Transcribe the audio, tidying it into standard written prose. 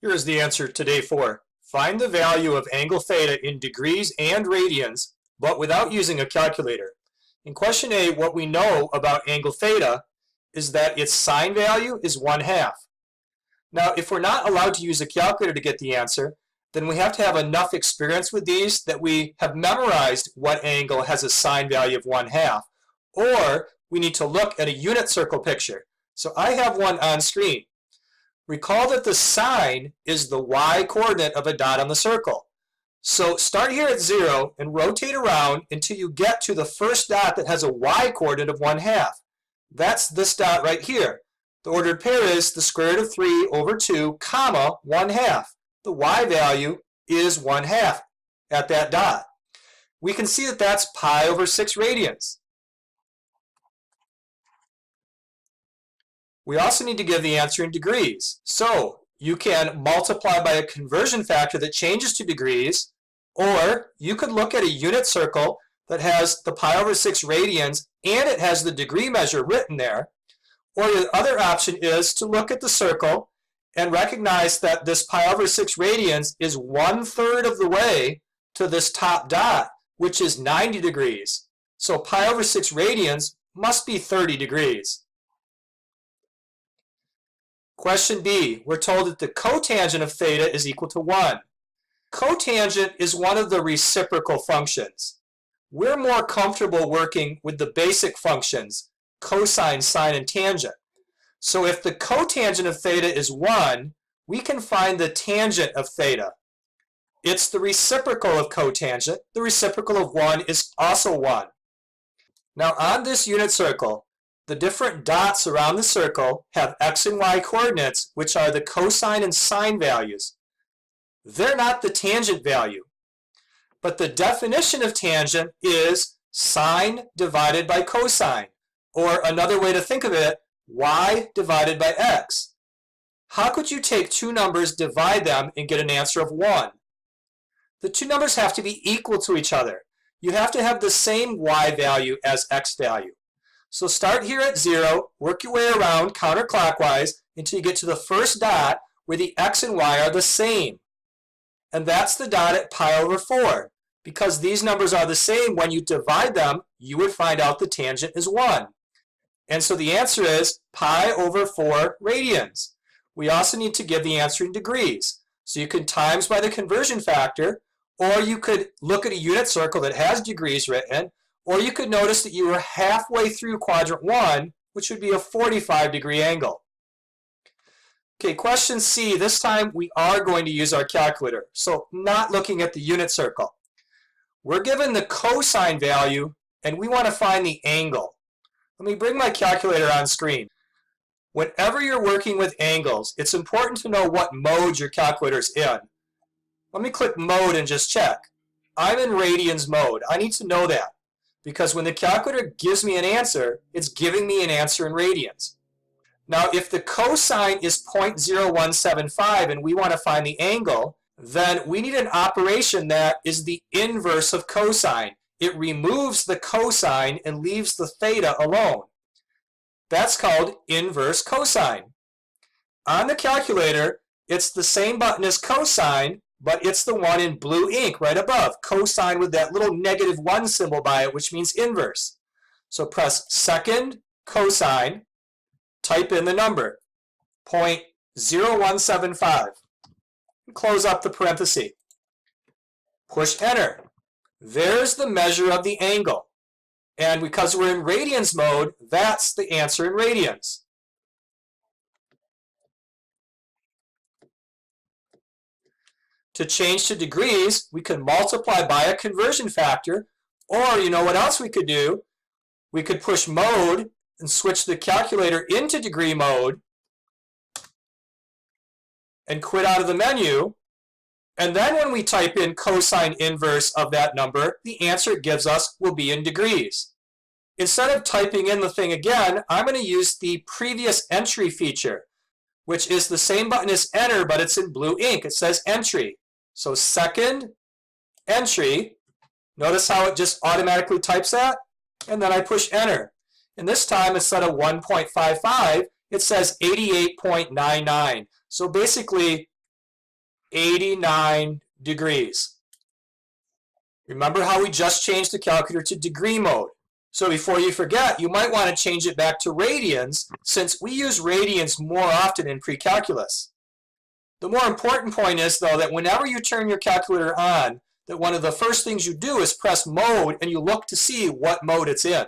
Here is the answer to day 4. Find the value of angle theta in degrees and radians, but without using a calculator. In question A, what we know about angle theta is that its sine value is 1/2. Now, if we're not allowed to use a calculator to get the answer, then we have to have enough experience with these that we have memorized what angle has a sine value of 1/2, or we need to look at a unit circle picture. So I have one on screen. Recall that the sine is the y coordinate of a dot on the circle. So start here at 0 and rotate around until you get to the first dot that has a y coordinate of 1/2. That's this dot right here. The ordered pair is the square root of 3 over 2, comma, 1/2. The y value is 1/2 at that dot. We can see that that's pi over 6 radians. We also need to give the answer in degrees. So you can multiply by a conversion factor that changes to degrees, or you could look at a unit circle that has the pi over 6 radians and it has the degree measure written there. Or the other option is to look at the circle and recognize that this pi over 6 radians is 1/3 of the way to this top dot, which is 90 degrees. So pi over 6 radians must be 30 degrees. Question B, we're told that the cotangent of theta is equal to 1. Cotangent is one of the reciprocal functions. We're more comfortable working with the basic functions, cosine, sine, and tangent. So if the cotangent of theta is 1, we can find the tangent of theta. It's the reciprocal of cotangent. The reciprocal of 1 is also 1. Now on this unit circle, the different dots around the circle have x and y coordinates, which are the cosine and sine values. They're not the tangent value. But the definition of tangent is sine divided by cosine, or another way to think of it, y divided by x. How could you take two numbers, divide them, and get an answer of 1? The two numbers have to be equal to each other. You have to have the same y value as x value. So start here at 0, work your way around counterclockwise until you get to the first dot where the x and y are the same. And that's the dot at pi over 4. Because these numbers are the same, when you divide them, you would find out the tangent is 1. And so the answer is pi over 4 radians. We also need to give the answer in degrees. So you can times by the conversion factor, or you could look at a unit circle that has degrees written, or you could notice that you were halfway through quadrant 1, which would be a 45-degree angle. Okay, question C, this time we are going to use our calculator. So not looking at the unit circle. We're given the cosine value, and we want to find the angle. Let me bring my calculator on screen. Whenever you're working with angles, it's important to know what mode your calculator's in. Let me click mode and just check. I'm in radians mode. I need to know that, because when the calculator gives me an answer, it's giving me an answer in radians. Now, if the cosine is 0.0175 and we want to find the angle, then we need an operation that is the inverse of cosine. It removes the cosine and leaves the theta alone. That's called inverse cosine. On the calculator, it's the same button as cosine, but it's the one in blue ink right above, cosine with that little -1 symbol by it, which means inverse. So press second cosine, type in the number, 0.0175, and close up the parenthesis. Push enter. There's the measure of the angle. And because we're in radians mode, that's the answer in radians. To change to degrees, we could multiply by a conversion factor, or you know what else we could do? We could push mode and switch the calculator into degree mode and quit out of the menu. And then when we type in cosine inverse of that number, the answer it gives us will be in degrees. Instead of typing in the thing again, I'm going to use the previous entry feature, which is the same button as enter, but it's in blue ink. It says entry. So second entry, notice how it just automatically types that? And then I push enter. And this time, instead of 1.55, it says 88.99. So basically, 89 degrees. Remember how we just changed the calculator to degree mode. So before you forget, you might want to change it back to radians, since we use radians more often in pre-calculus. The more important point is, though, that whenever you turn your calculator on, that one of the first things you do is press mode and you look to see what mode it's in.